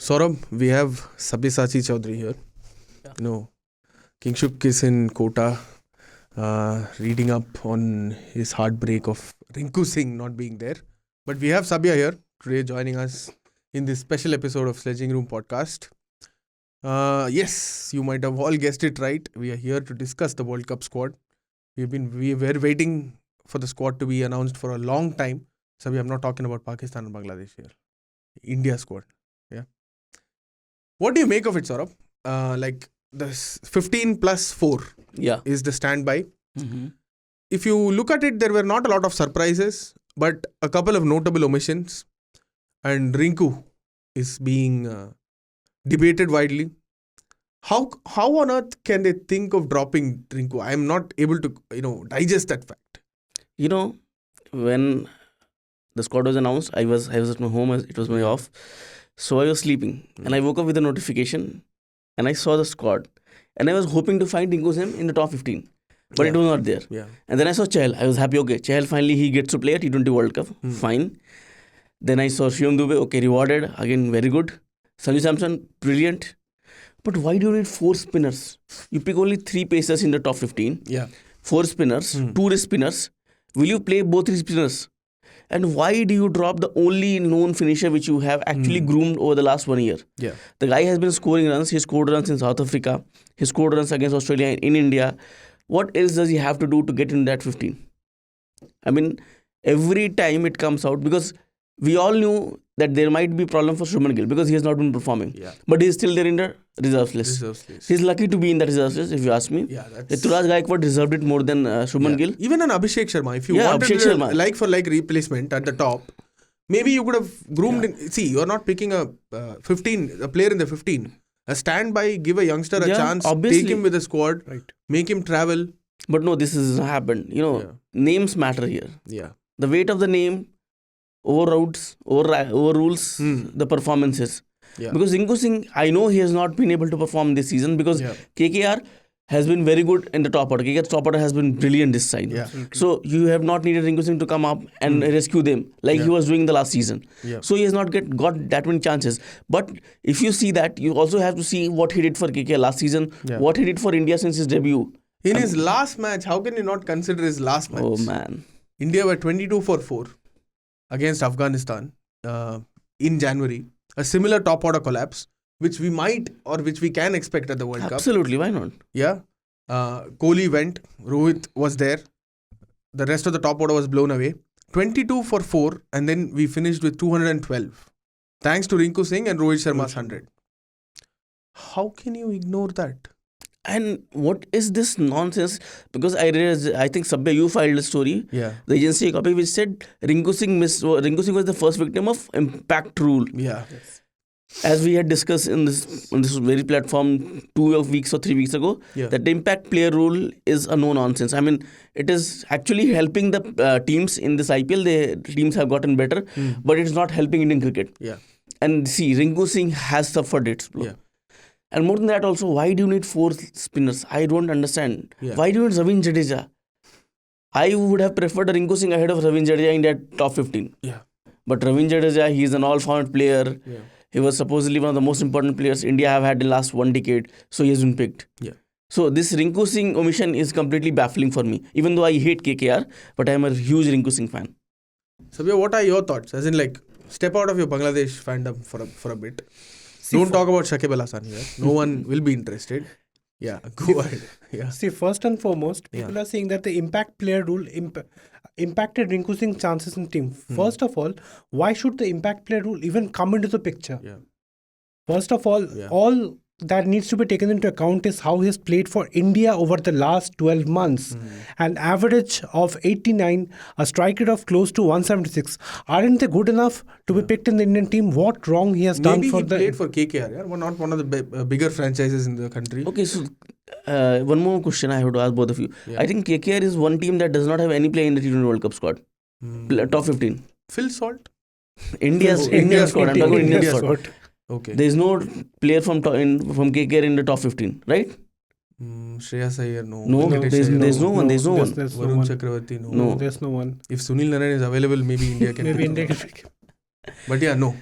Saurabh, we have Sabyasachi Chaudhary here. Yeah. Kingshuk is in Kota, reading up on his heartbreak of Rinku Singh not being there. But we have Sabya here today joining us in this special episode of Sledging Room podcast. Yes, you might have all guessed it right. We are here to discuss the World Cup squad. We were waiting for the squad to be announced for a long time. Sabya, I'm not talking about Pakistan and Bangladesh here. India squad. Yeah. What do you make of it, Saurabh? Like the 15 plus 4 Yeah. is the standby. Mm-hmm. If you look at it, there were not a lot of surprises, but a couple of notable omissions. And Rinku is being debated widely. How on earth can they think of dropping Rinku? I am not able to digest that fact. When the squad was announced, I was at my home. It was my off, so I was sleeping, and I woke up with a notification, and I saw the squad, and I was hoping to find Rinku Singh in the top 15, but it was not there. Yeah. And then I saw Chahal. I was happy. Okay, Chahal finally he gets to play a T20 World Cup. Fine. Then I saw Shivam Dubey. Okay, rewarded again. Very good. Sanju Samson, brilliant. But why do you need 4 spinners? You pick only 3 pacers in the top 15. Yeah. 4 spinners, 2 wrist spinners. Will you play both 3 spinners? And why do you drop the only known finisher which you have actually groomed over the last 1 year? Yeah. The guy has been scoring runs. He scored runs in South Africa. He scored runs against Australia in India. What else does he have to do to get in that 15? I mean, every time it comes out, because we all knew that there might be problem for Shubman Gill because he has not been performing. Yeah. But he's still there in the reserves list. He's lucky to be in the reserves list, if you ask me. Yeah, Ruturaj Gaikwad deserved it more than Shubman Gill. Even an Abhishek Sharma, if you Yeah, wanted Abhishek a Sharma. like for like replacement at the top, maybe you could have groomed. See, you're not picking a player in the 15. A standby, give a youngster a Yeah, chance, obviously. take him with the squad, make him travel. But no, this has happened. Names matter here. Yeah. The weight of the name overrules the performances. Yeah. Because Rinku Singh, I know he has not been able to perform this season because KKR has been very good in the top order. KKR's top order has been brilliant this side. Yeah. So you have not needed Rinku Singh to come up and rescue them like he was doing the last season. Yeah. So he has not got that many chances. But if you see that, you also have to see what he did for KKR last season, what he did for India since his debut. In his last match, how can you not consider his last match? Oh man. India were 22 for 4 against Afghanistan in January. A similar top order collapse, which we might or which we can expect at the World Cup. Absolutely, why not? Yeah. Kohli went, Rohit was there. The rest of the top order was blown away. 22 for 4, and then we finished with 212. Thanks to Rinku Singh and Rohit Sharma's 100. How can you ignore that? And what is this nonsense? Because I think Sabya, you filed a story. Yeah. The agency copy which said Rinku Singh was the first victim of impact rule. Yeah. As we had discussed on this very platform 2 weeks or 3 weeks ago, that the impact player rule is a no nonsense. I mean, it is actually helping the teams in this IPL. The teams have gotten better, but it's not helping Indian cricket. Yeah. And see, Rinku Singh has suffered its blow. Yeah. And more than that also, why do you need 4 spinners? I don't understand. Yeah. Why do you need Ravin Jadeja? I would have preferred Rinku Singh ahead of Ravin Jadeja in that top 15. Yeah. But Ravin Jadeja, he is an all-round player. Yeah. He was supposedly one of the most important players India have had in the last 1 decade. So he has been picked. Yeah. So this Rinku Singh omission is completely baffling for me. Even though I hate KKR, but I am a huge Rinku Singh fan. Sabya, what are your thoughts? As in, like, step out of your Bangladesh fandom for a bit. Don't talk about Shakib Al Hasan here. No one will be interested. Yeah, go ahead. Yeah. See, first and foremost, people are saying that the impact player rule impacted Rinku Singh's chances in team. First of all, why should the impact player rule even come into the picture? Yeah. First of all that needs to be taken into account is how he has played for India over the last 12 months. An average of 89, a strike rate of close to 176. Aren't they good enough to be picked in the Indian team? What wrong he has done Maybe for he played for KKR, yeah? Not one of the bigger franchises in the country. Okay, so one more question I have to ask both of you. Yeah. I think KKR is one team that does not have any player in the T20 World Cup squad. Top 15. Phil Salt? India's squad. I'm talking about India's squad. Okay. There is no player from KKR in the top 15, right? Shreyas Iyer, no. No, there's no one. There's no one. There's no Varun one. Chakravarti, no. No. There's no one. If Sunil Narine is available, maybe India can Maybe pick India him. can pick him. But yeah, no.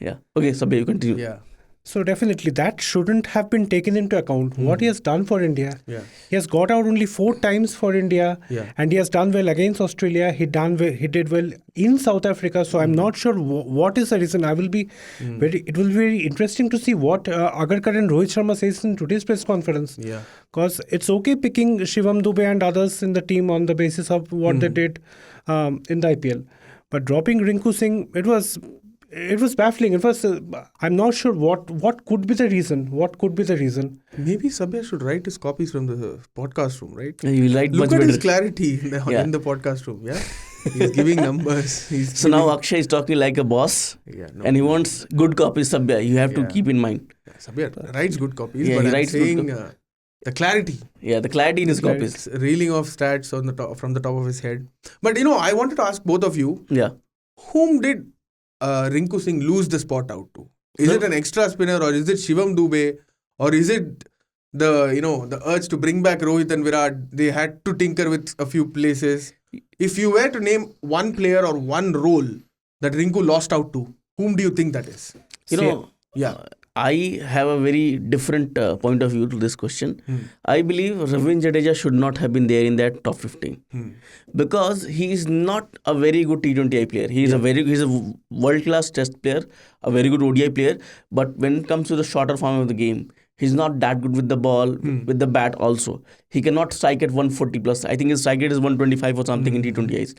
Yeah. Okay, Sabya, you continue. Yeah. So definitely that shouldn't have been taken into account. What he has done for India. Yeah. He has got out only 4 times for India, Yeah. and he has done well against Australia. He did well in South Africa. So I'm not sure what is the reason. It will be very interesting to see what Agarkar and Rohit Sharma says in today's press conference. Yeah. Because it's okay picking Shivam Dube and others in the team on the basis of what they did in the IPL, but dropping Rinku Singh, it was baffling. It was. I'm not sure what could be the reason. What could be the reason? Maybe Sabya should write his copies from the podcast room, right? He will write Look much at his better. clarity in the podcast room. Yeah, he's giving numbers. So now Akshay is talking like a boss, and he wants good copies. Sabya, you have to keep in mind. Sabya writes good copies, Yeah, but he I'm writes good saying the clarity. Yeah, the clarity in his copies. It's reeling off stats on the top, from the top of his head. But I wanted to ask both of you, Yeah. whom did Rinku Singh lose the spot out to? Is it an extra spinner, or is it Shivam Dube, or is it the urge to bring back Rohit and Virat? They had to tinker with a few places. If you were to name one player or one role that Rinku lost out to, whom do you think that is? I have a very different point of view to this question. I believe Ravindra Jadeja should not have been there in that top 15 because he is not a very good T20I player. He's a world-class test player, a very good ODI player. But when it comes to the shorter form of the game, he's not that good with the ball, with the bat also. He cannot strike at 140 plus. I think his strike rate is 125 or something in T20Is.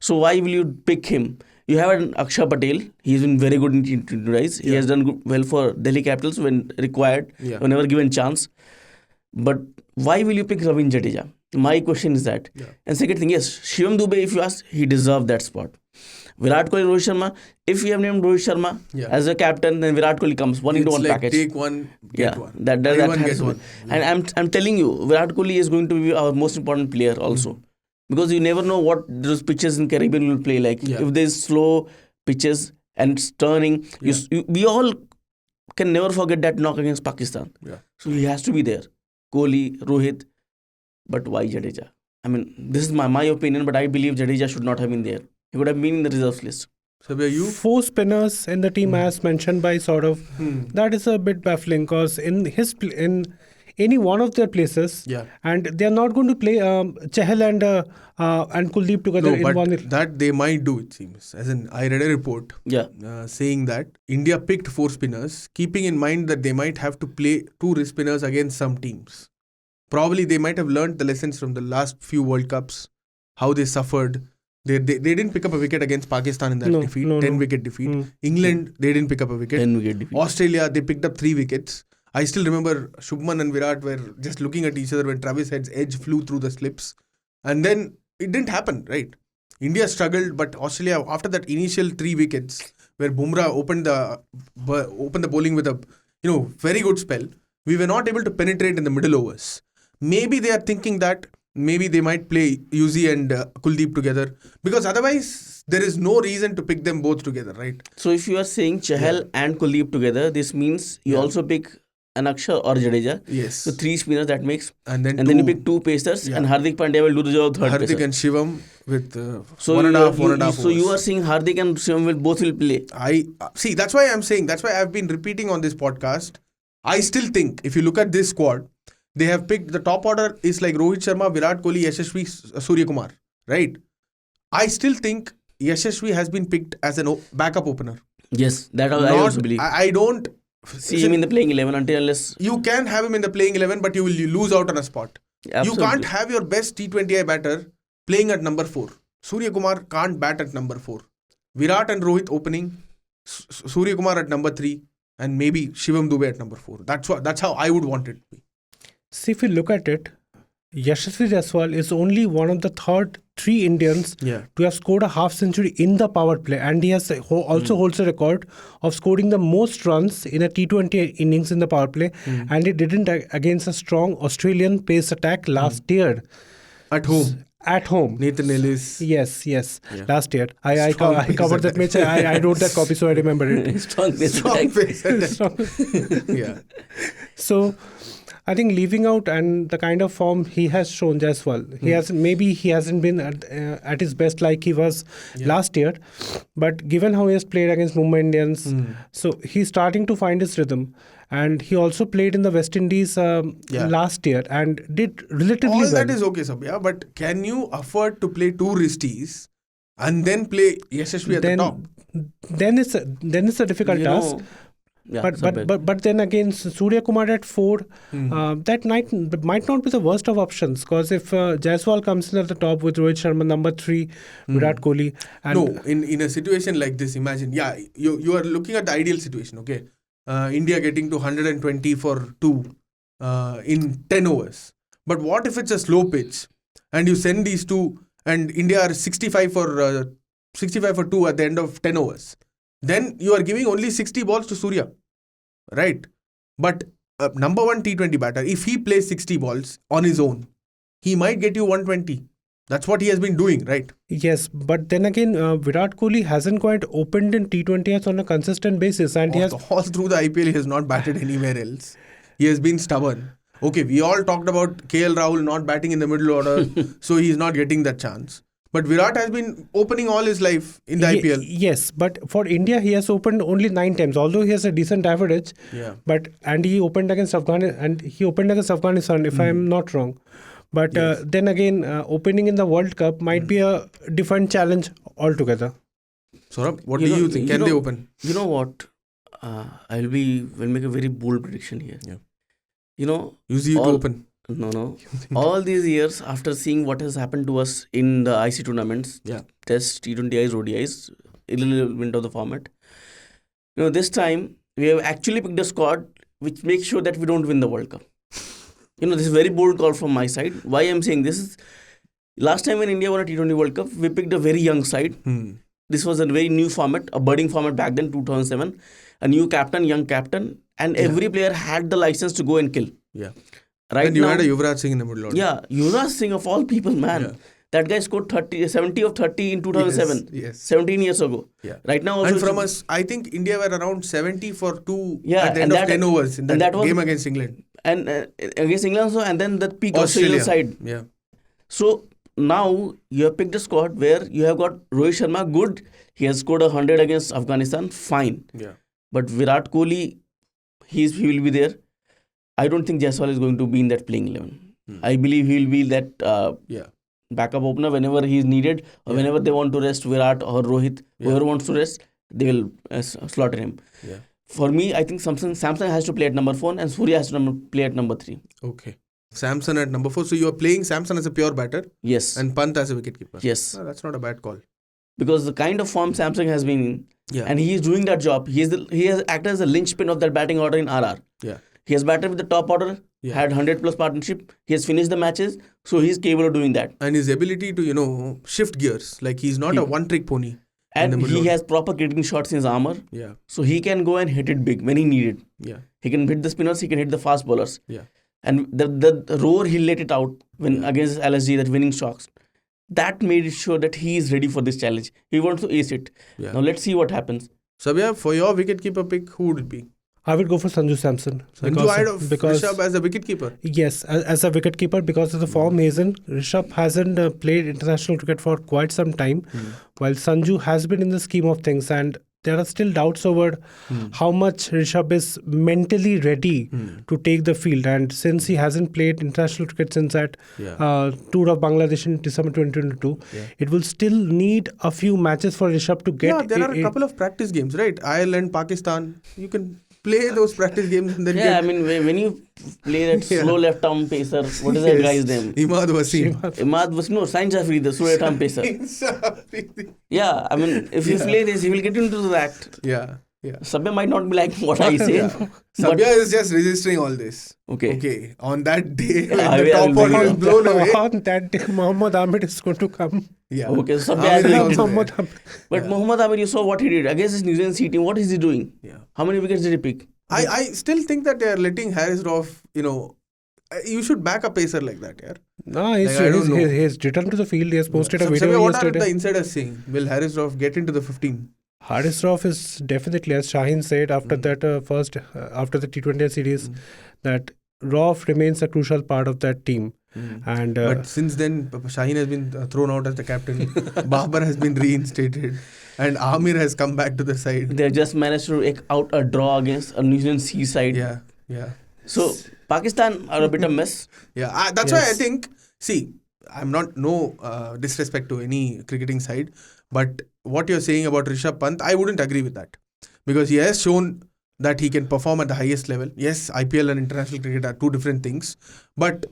So why will you pick him? You have an Akshay Patel. He's been very good in T20Is. He has done well for Delhi Capitals when required, whenever given chance. But why will you pick Ravindra Jadeja? My question is that. And second thing, yes, Shivam Dube, if you ask, he deserved that spot. Virat Kohli, Rohit Sharma. If you have named Rohit Sharma as a captain, then Virat Kohli comes into one like package. Take one, get one. That has one. And I'm telling you, Virat Kohli is going to be our most important player also. Because you never know what those pitches in Caribbean will play like. If there's slow pitches and it's turning, we all can never forget that knock against Pakistan. So he has to be there. Kohli, Rohit, but why Jadeja? I mean, this is my opinion, but I believe Jadeja should not have been there. He would have been in the reserves list. So were you? 4 spinners in the team as mentioned by that is a bit baffling because in any one of their places, and they are not going to play Chahal and Kuldeep together in one. That they might do, it seems. As in, I read a report saying that India picked 4 spinners, keeping in mind that they might have to play 2 wrist spinners against some teams. Probably they might have learned the lessons from the last few World Cups, how they suffered. They didn't pick up a wicket against Pakistan in that defeat, 10-wicket defeat. England, they didn't pick up a wicket. 10-wicket defeat. Australia, they picked up 3 wickets. I still remember Shubman and Virat were just looking at each other when Travis Head's edge flew through the slips. And then it didn't happen, right? India struggled, but Australia, after that initial 3 wickets, where Bumrah opened the bowling with a very good spell, we were not able to penetrate in the middle overs. Maybe they are thinking that maybe they might play Yuzi and Kuldeep together, because otherwise there is no reason to pick them both together, right? So if you are saying Chahal and Kuldeep together, this means you also pick an Akshay or Jadeja. Yes. So 3 spinners that makes. And then you pick 2 pacers and Hardik Pandya will do the job of third Hardik pacer. and Shivam with so 1.5 So you are saying Hardik and Shivam both will play. See, that's why I'm saying, that's why I've been repeating on this podcast. I still think if you look at this squad, they have picked, the top order is like Rohit Sharma, Virat Kohli, Yashasvi, Suryakumar, right? I still think Yashasvi has been picked as a backup opener. Yes, that I also believe. I don't see him in the playing 11 unless... You can have him in the playing 11, but you will lose out on a spot. Absolutely. You can't have your best T20I batter playing at number 4. Suryakumar can't bat at number 4. Virat and Rohit opening, Suryakumar at number 3, and maybe Shivam Dube at number 4. That's how I would want it to be. See, if you look at it, Yashasvi Jaiswal is only one of the 3 Indians to have scored a half century in the power play, and he has also holds a record of scoring the most runs in a T20 innings in the power play, and he didn't against a strong Australian pace attack last year. At home. Nathan Ellis. Yes. Last year. I covered that match. I wrote that copy, so I remember it. Strong pace attack. Yeah. So, I think leaving out and the kind of form he has shown Jaiswal, he hasn't been at his best like he was last year, but given how he has played against Mumbai Indians, so he's starting to find his rhythm. And he also played in the West Indies last year and did relatively All well. that is okay, Sabya, but can you afford to play 2 wristies and then play Yashasvi at the top? Then it's a difficult task. But then again, Suryakumar at 4, that might not be the worst of options, because if Jaiswal comes in at the top with Rohit Sharma, number 3, Virat Kohli. And in a situation like this, imagine, you are looking at the ideal situation, okay? India getting to 120 for 2 in 10 overs. But what if it's a slow pitch and you send these 2 and India are 65 for 2 at the end of 10 overs? Then you are giving only 60 balls to Surya, right? But number 1 T20 batter, if he plays 60 balls on his own, he might get you 120. That's what he has been doing, right? Yes, but then again, Virat Kohli hasn't quite opened in T20s on a consistent basis, and he has all through the IPL he has not batted anywhere else. He has been stubborn. Okay, we all talked about KL Rahul not batting in the middle order, so he's not getting that chance. But Virat has been opening all his life in the IPL. Yes, but for India, he has opened only 9 times, although he has a decent average. Yeah. And he opened against Afghanistan, if I am not wrong. But then again, opening in the World Cup might be a different challenge altogether. Saurabh, what do you think? Can they open? You know what? I'll make a very bold prediction here. Yeah. Usually to open. No. All these years, after seeing what has happened to us in the IC tournaments, Test, T20Is, ODIs, irrelevant of the format, this time we have actually picked a squad which makes sure that we don't win the World Cup. This is a very bold call from my side. Why I'm saying this is, last time when India won a T20 World Cup, we picked a very young side. This was a very new format, a budding format back then, 2007. A new captain, young captain, and every player had the license to go and kill. Yeah. Right and you now, had a Yuvraj Singh in the middle order. Yeah, Yuvraj Singh of all people, man. Yeah. That guy scored 70 of 30 in 2007. Yes. 17 years ago. Yeah. Right now also. And from us, I think India were around 70 for 2 at the end of 10 overs in that game against England. And against England also, and then the peak Australian side. Yeah. So now you have picked a squad where you have got Rohit Sharma, good. He has scored 100 against Afghanistan, fine. Yeah. But Virat Kohli, he will be there. I don't think Jaiswal is going to be in that playing 11. I believe he will be that backup opener whenever he is needed, or whenever they want to rest Virat or Rohit, whoever wants to rest, they will slaughter him. Yeah. For me, I think Samson has to play at number 4 and Surya has to play at number 3. Okay. Samson at number 4. So you are playing Samson as a pure batter? Yes. And Pant as a wicketkeeper? Yes. No, that's not a bad call. Because the kind of form Samson has been in, and he is doing that job. He has acted as a linchpin of that batting order in RR. Yeah. He has batted with the top order, had 100 plus partnership. He has finished the matches, so he's capable of doing that. And his ability to, shift gears, like he's not a one-trick pony. And he has proper cricketing shots in his armor. Yeah. So he can go and hit it big when he needed. Yeah. He can hit the spinners, he can hit the fast bowlers. Yeah. And the roar he let it out when against LSG, that winning shots, that made it sure that he is ready for this challenge. He wants to ace it. Yeah. Now let's see what happens. Sabya, for your wicketkeeper pick, who would it be? I would go for Sanju Samson. Because Rishabh as a wicketkeeper? Yes, as a wicketkeeper, because of the form he's in. Rishabh hasn't played international cricket for quite some time, while Sanju has been in the scheme of things, and there are still doubts over how much Rishabh is mentally ready to take the field. And since he hasn't played international cricket since that tour of Bangladesh in December 2022, it will still need a few matches for Rishabh to get... Yeah, there are a couple of practice games, right? Ireland, Pakistan, you can play those practice games and then when you play that slow left arm pacer, what is that guy's name? Imad Wasim, Sain Jafri, the slow left arm pacer. If you play this, you will get into that. Yeah. Sabya might not be like what I say. Sabya is just registering all this. Okay. On that day when the top order is blown away. On that day, Mohammad Ahmed is going to come. Yeah. Okay, so Sabya But Mohammad Ahmed, you saw what he did against his New Zealand C team. What is he doing? Yeah. How many wickets did he pick? I still think that they are letting Harris Roff, you should back a pacer like that, yeah. No, he's returned to the field. He has posted a video what yesterday. What are the insiders saying? Will Harris Roff get into the 15? Harris Roff is definitely, as Shaheen said after that after the T20 series, that Roth remains a crucial part of that team. And but since then, Shaheen has been thrown out as the captain. Babar has been reinstated, and Amir has come back to the side. They have just managed to eke out a draw against a New Zealand seaside. Yeah. So Pakistan are a bit of mess. Yeah, that's why I think. See, I'm not disrespect to any cricketing side, but what you're saying about Rishabh Pant, I wouldn't agree with that, because he has shown that he can perform at the highest level. Yes, IPL and international cricket are two different things, but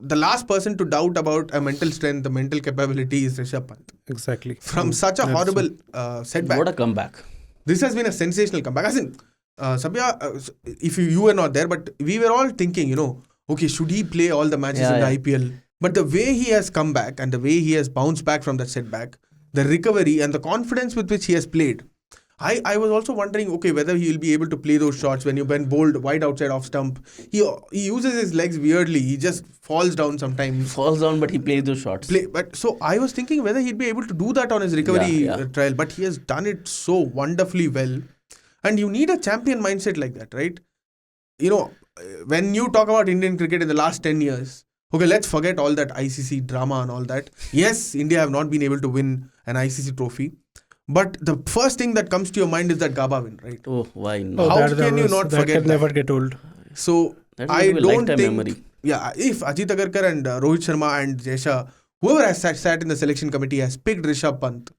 the last person to doubt about a mental strength, the mental capability is Rishabh Pant. Exactly. From such a horrible setback. What a comeback. This has been a sensational comeback. As in, Sabya, if you were not there, but we were all thinking, okay, should he play all the matches in the IPL? But the way he has come back and the way he has bounced back from that setback, the recovery and the confidence with which he has played, I was also wondering, okay, whether he will be able to play those shots when bowled wide outside off stump. He uses his legs weirdly. He just falls down sometimes. But he plays those shots. So I was thinking whether he'd be able to do that on his recovery trial. But he has done it so wonderfully well. And you need a champion mindset like that, right? When you talk about Indian cricket in the last 10 years, okay, let's forget all that ICC drama and all that. Yes, India have not been able to win an ICC trophy. But the first thing that comes to your mind is that Gaba win, right? Oh, why not? How can you not forget that? That can never get old. So, I don't think... Memory. Yeah, if Ajit Agarkar and Rohit Sharma and Jesha, whoever has sat in the selection committee has picked Rishabh Pant,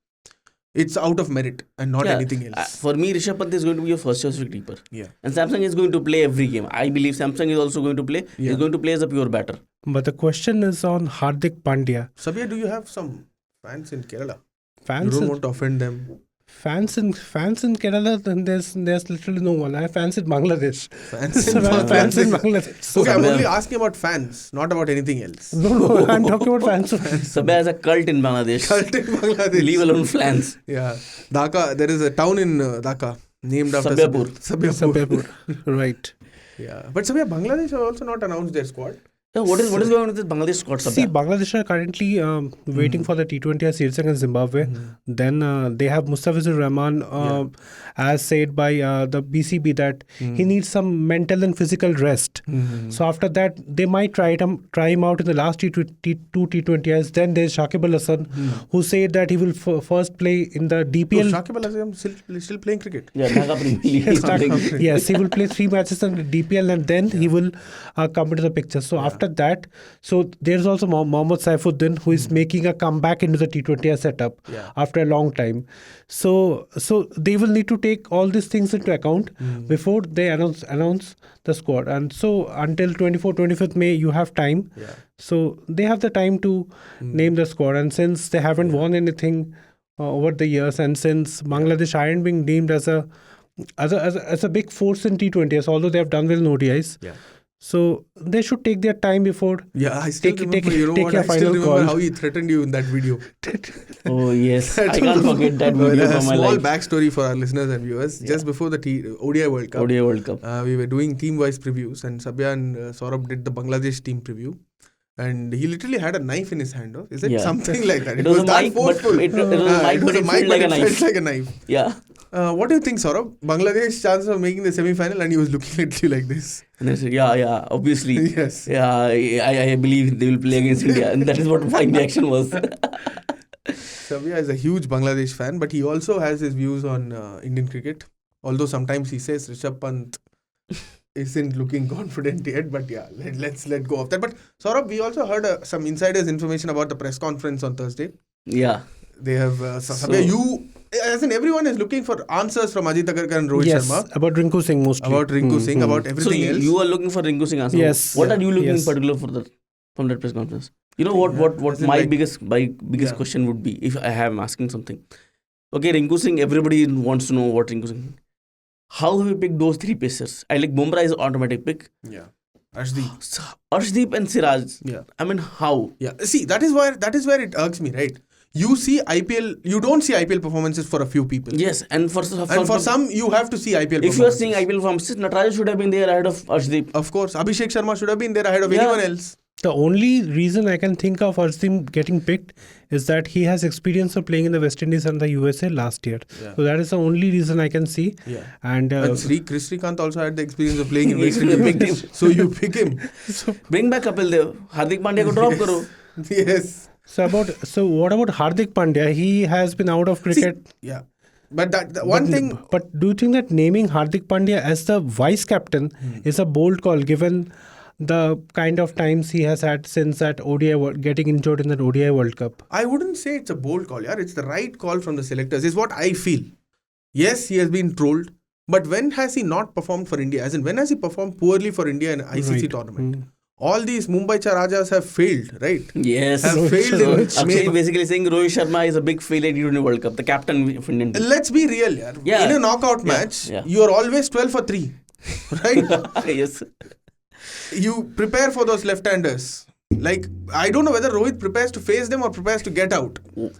it's out of merit and not anything else. For me, Rishabh Pant is going to be your first choice wicketkeeper. Yeah. And Samson is going to play every game. I believe Samson is also going to play. Yeah. He's going to play as a pure batter. But the question is on Hardik Pandya. Sabya, do you have some fans in Kerala? Fans you don't want to offend them. Fans in Kerala, then there's literally no one. I have fans in Bangladesh. Fans in Bangladesh. Okay, I'm only asking about fans, not about anything else. No, I'm talking about fans. Sabya has a cult in Bangladesh. Leave alone fans. Yeah. Dhaka, there is a town in Dhaka named after Sabyapur. Right. Yeah. But Sabya, Bangladesh have also not announced their squad. So what is going on with this Bangladesh squad? See, Bangladesh are currently waiting for the T20 series against Zimbabwe. Then they have Mustafizur Rahman, as said by the BCB, that he needs some mental and physical rest. So after that, they might try him out in the last two T20s. Then there's Shakib Al Hasan, who said that he will first play in the DPL. Oh, Shakib Al Hasan still playing cricket? Yeah, Dhaka yes, he will play 3 matches in the DPL and then he will come into the picture. So after that, so there's also Mohammad Saifuddin, who is making a comeback into the T20 setup after a long time. So they will need to take all these things into account before they announce the squad. And so until 25th May, you have time. So they have the time to name the squad. And since they haven't won anything over the years, and since Bangladesh aren't being deemed as a big force in T20s, although they have done well in ODIs. So they should take their time before. Yeah, I still remember how he threatened you in that video. Oh yes, I can't forget that video from my life. Small backstory for our listeners and viewers. Just before the ODI World Cup, we were doing team-wise previews, and Sabya and Saurabh did the Bangladesh team preview. And he literally had a knife in his hand. Is it something like that? It was that forceful. It was a mic, but it felt like a knife. Yeah. What do you think, Saurabh? Bangladesh chances of making the semi-final, and he was looking at you like this. And I said, yeah, obviously. Yes. Yeah, I believe they will play against India. And that is what my reaction was. Sabya is a huge Bangladesh fan, but he also has his views on Indian cricket. Although sometimes he says Rishabh Pant isn't looking confident yet, but let's let go of that. But Saurabh, we also heard some insiders' information about the press conference on Thursday. Yeah. They have, Sabya, as in everyone is looking for answers from Ajit Agarkar and Rohit Sharma. About Rinku Singh mostly. About Rinku Singh, about everything else. So you are looking for Rinku Singh answer. Yes. What are you looking in particular from that press conference? You know what my biggest question would be if I am asking something. Okay, Rinku Singh, everybody wants to know what Rinku Singh. How have you picked those 3 pacers? I like Bumrah is automatic pick. Yeah. Arshdeep and Siraj. Yeah. I mean, how? Yeah. See, that is where it irks me, right? You see IPL, you don't see IPL performances for a few people. Yes, and for some, you have to see IPL performances. If you are seeing IPL performances, Natarajan should have been there ahead of Arshdeep. Of course, Abhishek Sharma should have been there ahead of anyone else. The only reason I can think of as him getting picked is that he has experience of playing in the West Indies and the USA last year. Yeah. So that is the only reason I can see. Yeah. And Chris Srikanth also had the experience of playing in West He picked Indies. him. So you pick him. Bring back Kapil Dev. Hardik Pandya ko drop karo. Yes. so what about Hardik Pandya? He has been out of cricket. Yeah. But that one thing. But do you think that naming Hardik Pandya as the vice captain is a bold call given the kind of times he has had since that getting injured in that ODI World Cup? I wouldn't say it's a bold call, yeah. It's the right call from the selectors, is what I feel. Yes, he has been trolled, but when has he not performed for India? As in, when has he performed poorly for India in an ICC tournament? All these Mumbai Cha Rajas have failed, right? Yes. Have failed in Actually, basically saying Rohit Sharma is a big failure in T20 World Cup, the captain of Indian team. Let's be real, yeah. Yeah. In a knockout match, Yeah. you are always 12 for 3, right? Yes. You prepare for those left-handers. Like, I don't know whether Rohit prepares to face them or prepares to get out. That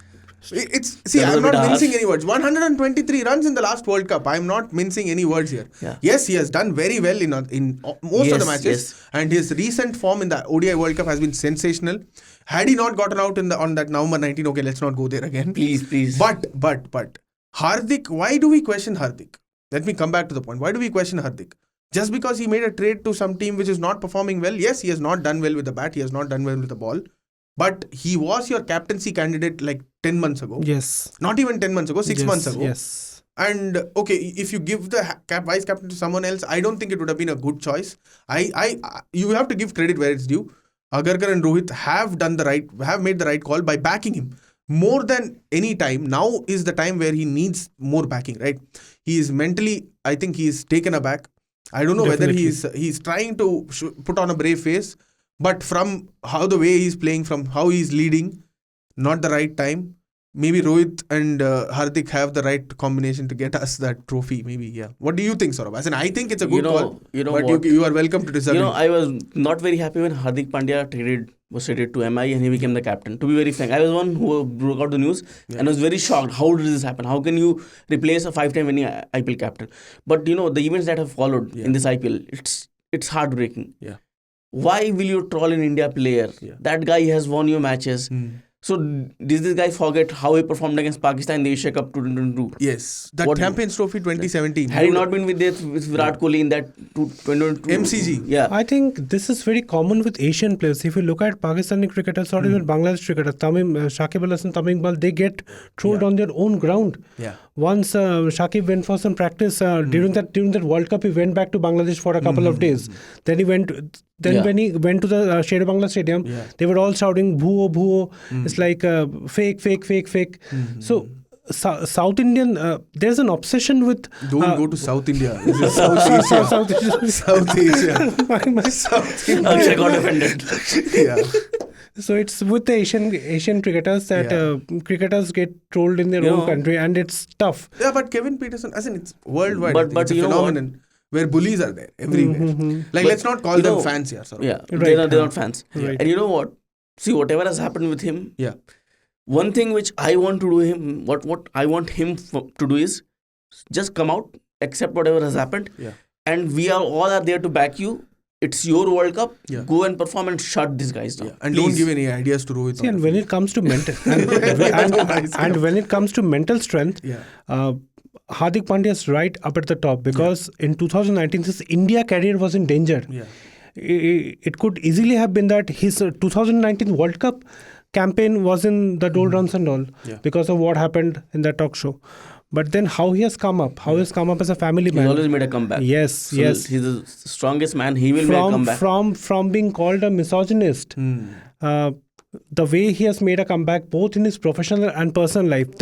I'm was a not bit mincing harsh. any words. 123 runs in the last World Cup. I'm not mincing any words here. Yeah. Yes, he has done very well in most of the Yes, matches, yes. and his recent form in the ODI World Cup has been sensational. Had he not gotten out on that November 19, okay, let's not go there again. Please. But Hardik, why do we question Hardik? Let me come back to the point. Why do we question Hardik? Just because he made a trade to some team which is not performing well. Yes, he has not done well with the bat. He has not done well with the ball. But he was your captaincy candidate like 10 months ago. Yes. Not even 10 months ago, 6 months ago. Yes. And okay, if you give the vice captain to someone else, I don't think it would have been a good choice. You have to give credit where it's due. Agarkar and Rohit have made the right call by backing him. More than any time, now is the time where he needs more backing, right? He is mentally, I think he is taken aback. I don't know Definitely. whether he's trying to put on a brave face, but from how the way he's playing, from how he's leading, not the right time. Maybe Rohit and Hardik have the right combination to get us that trophy. Maybe, yeah. What do you think, Saurabh? As in, I think it's a good call. But what? you are welcome to disagree. I was not very happy when Hardik Pandya was traded to MI and he became the captain. To be very frank, I was one who broke out the news and was very shocked. How did this happen? How can you replace a 5-time winning IPL captain? But the events that have followed in this IPL, it's heartbreaking. Yeah. Why will you troll an India player? Yeah. That guy has won you matches. So did this guy forget how he performed against Pakistan in the Asia Cup 2022? Yes. That Champions Trophy 2017. Had he not been with Virat Kohli in that 2022 MCG. Yeah. I think this is very common with Asian players. If you look at Pakistani cricketers or even Bangladesh cricketers, Shakib Al Hasan, Tamim Iqbal, they get trolled on their own ground. Yeah. Once Shakib went for some practice during that World Cup, he went back to Bangladesh for a couple of days. Then he went. When he went to the Sher Bangla Stadium, they were all shouting "Bhuo, Bhuo." It's like fake. So South Indian, there's an obsession with. Don't go to South India. This is South Asia. South Asia. South India. Akshay got offended. Yeah. So it's with the Asian cricketers that cricketers get trolled in their own country, and it's tough. Yeah, but Kevin Peterson, as in it's worldwide. But it's a phenomenon where bullies are there everywhere. Like, let's not call them fans here. Sorry. Yeah, Right. they're not fans. Right. And you know what? See, whatever has happened with him, Yeah. one thing which I want to do what I want him to do is just come out, accept whatever has happened, and we all are there to back you. It's your World Cup. Yeah. Go and perform and shut these guys down. Yeah. And Please. don't give any ideas to Rohit. See, and when it comes to mental and when it comes to mental strength, Hardik Pandya is right up at the top because in 2019 his India career was in danger. Yeah. It could easily have been that his 2019 World Cup campaign was in the doldrums and all because of what happened in that talk show. But then how he has come up, as a family man. He's always made a comeback. Yes, So yes. He's the strongest man. He will make a comeback. From being called a misogynist, the way he has made a comeback both in his professional and personal life,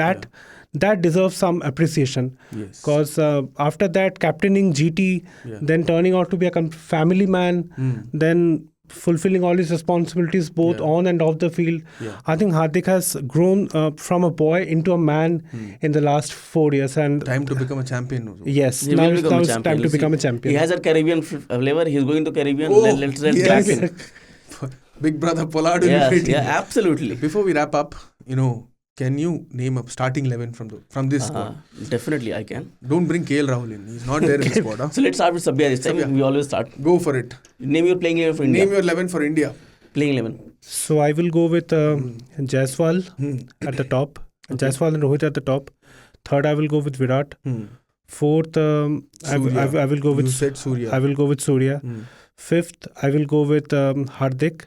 that deserves some appreciation. Yes. Because after that, captaining GT, then turning out to be a family man, then fulfilling all his responsibilities both on and off the field. I think Hardik has grown from a boy into a man in the last 4 years. And Time to become a champion. yes, He now will it's become a time champion. to You see, become a champion. He has that Caribbean flavor. He's going to Caribbean. Oh, Let's yes. back him. Big brother Pollard will be Yeah, waiting. absolutely. Before we wrap up, can you name a starting 11 from this squad? Definitely, I can. Don't bring KL Rahul in. He's not there in the squad. Huh? So let's start with Sabya this time. Sabya. We always start. Go for it. Name your playing 11 for India. Name your 11 for India. Playing 11. So I will go with Jaiswal at the top. Okay. Jaiswal and Rohit at the top. Third, I will go with Virat. Fourth, I will go with. You said Surya. I will go with Surya. Fifth, I will go with Hardik.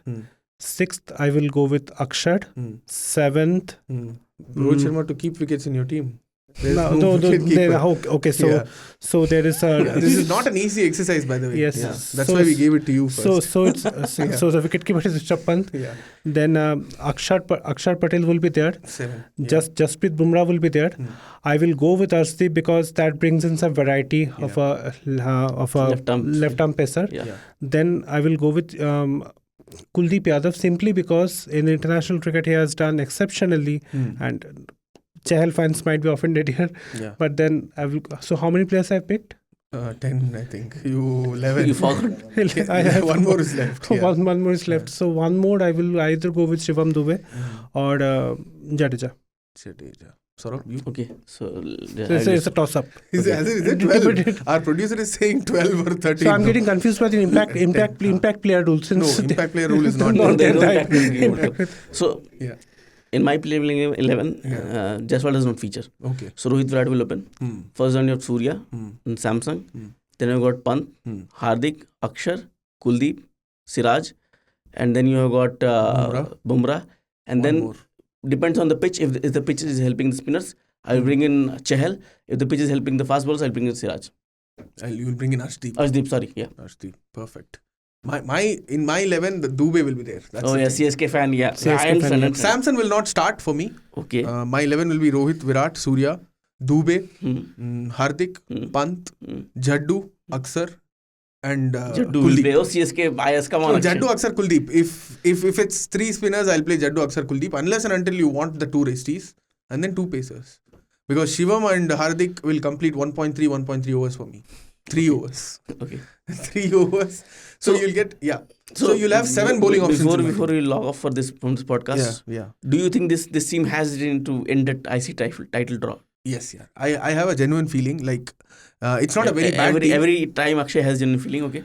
Sixth, I will go with Akshar. Seventh, Rohit Sharma to keep wickets in your team. There's okay. So there is a. This is not an easy exercise, by the way. Yes. Yeah. That's why we gave it to you first. So it's so the wicketkeeper is Rishabh Pant. Yeah. Then Akshar Patel will be there. 7. Yeah. Jasprit Bumrah will be there. I will go with Arshdeep because that brings in some variety of a left arm pacer. Yeah. Then I will go with Kuldeep Yadav simply because in international cricket he has done exceptionally and Chahal fans might be offended here. Yeah. But then I will. So how many players I picked? 10, I think. You 11. You forgot. I have one more is left. Yeah. One more is left. So one more I will either go with Shivam Dube or Jadeja. Saurabh, you? Okay. So It's a toss up. Is it 12? Our producer is saying 12 or 13. So I'm getting confused by the impact player rule. No, impact player rule is not No, there. They don't practice. So Yeah. in my playing 11, Jaiswal does not feature. Okay. So Rohit Virat will open. First round you have Surya and Samson. Then you have got Pant, Hardik, Akshar, Kuldeep, Siraj, and then you have got Bumrah. And One then more. depends on the pitch. If the pitch is helping the spinners, I will bring in Chahal. If the pitch is helping the fast bowlers, I'll bring in Siraj. You will bring in Arshdeep. Arshdeep, sorry, yeah. Arshdeep, perfect. In my 11, the Dube will be there. That's Oh the yeah, thing. CSK fan, yeah. CSK I understand, fan, understand. Samson will not start for me. Okay. My 11 will be Rohit, Virat, Surya, Dube, Hardik, Pant, Jaddu, Akshar, and Jaddu will play. Oh, CSK bias, come on. No, Akshay. Jaddu, Akshar, Kuldeep. If it's 3 spinners, I'll play Jaddu, Akshar, Kuldeep, unless and until you want the 2 resties and then 2 pacers. Because Shivam and Hardik will complete 1.3 overs for me. 3 overs. Okay. 3 overs. So you'll get, So you'll have 7 bowling options. Before we log off from this podcast, Yeah. do you think this team has it to end that IC title draw? Yes, yeah. I have a genuine feeling like it's not a very bad team. Every time Akshay has genuine feeling, okay?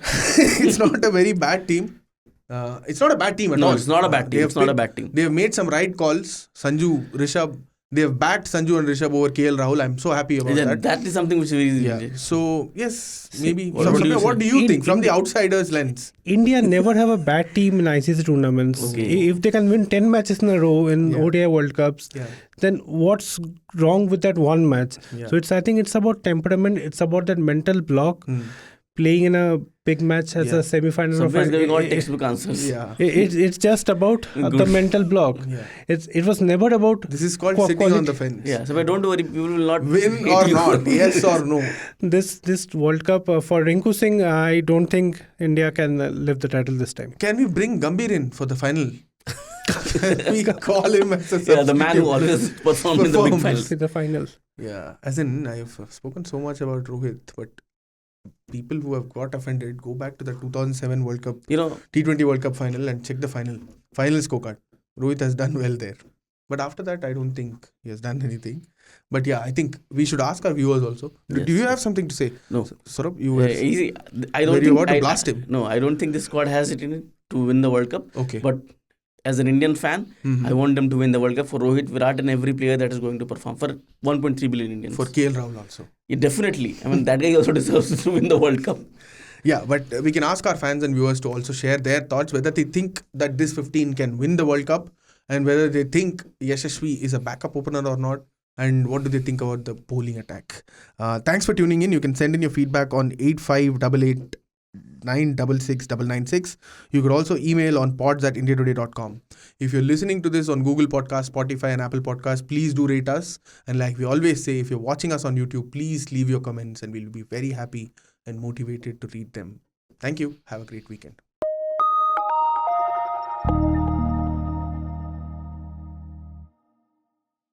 It's not a very bad team. It's not a bad team at all. No, it's not a bad team. It's not a bad team. They have made some right calls. Sanju, Rishabh. They have backed Sanju and Rishabh over KL Rahul. I'm so happy about that. That is something which is very Yeah. So, yes, maybe. What do you say? What do you think from the outsider's lens? India never have a bad team in ICC tournaments. Okay. If they can win 10 matches in a row in ODI World Cups, then what's wrong with that one match? Yeah. So I think it's about temperament. It's about that mental block. Playing in a big match as a semi-final. Sometimes giving all textbook answers. Yeah. It's just about the mental block. Yeah. It was never about This is called sitting on the fence. Yeah, so but don't worry, people will not Win hate or you. not, yes or no. this World Cup for Rinku Singh. I don't think India can lift the title this time. Can we bring Gambhir in for the final? We call him as a Yeah, the man who always performed in the big final. See the final. Yeah, as in I have spoken so much about Rohit, but people who have got offended, go back to the 2007 World Cup, T20 World Cup final and check the final scorecard. Rohit has done well there. But after that, I don't think he has done anything. But yeah, I think we should ask our viewers also. Yes. Do you have something to say? No. Saurabh, you were Easy. I don't were think you about to blast him? No, I don't think this squad has it in it to win the World Cup. Okay. But as an Indian fan, I want them to win the World Cup for Rohit, Virat and every player that is going to perform for 1.3 billion Indians. For KL Rahul also. Yeah, definitely. I mean, that guy also deserves to win the World Cup. Yeah, but we can ask our fans and viewers to also share their thoughts, whether they think that this 15 can win the World Cup and whether they think Yashasvi is a backup opener or not, and what do they think about the bowling attack. Thanks for tuning in. You can send in your feedback on 8588 966 You could also email on pods@indiatoday.com. If you're listening to this on Google Podcast, Spotify and Apple Podcast, please do rate us. And like we always say, if you're watching us on YouTube, please leave your comments and we'll be very happy and motivated to read them. Thank you. Have a great weekend.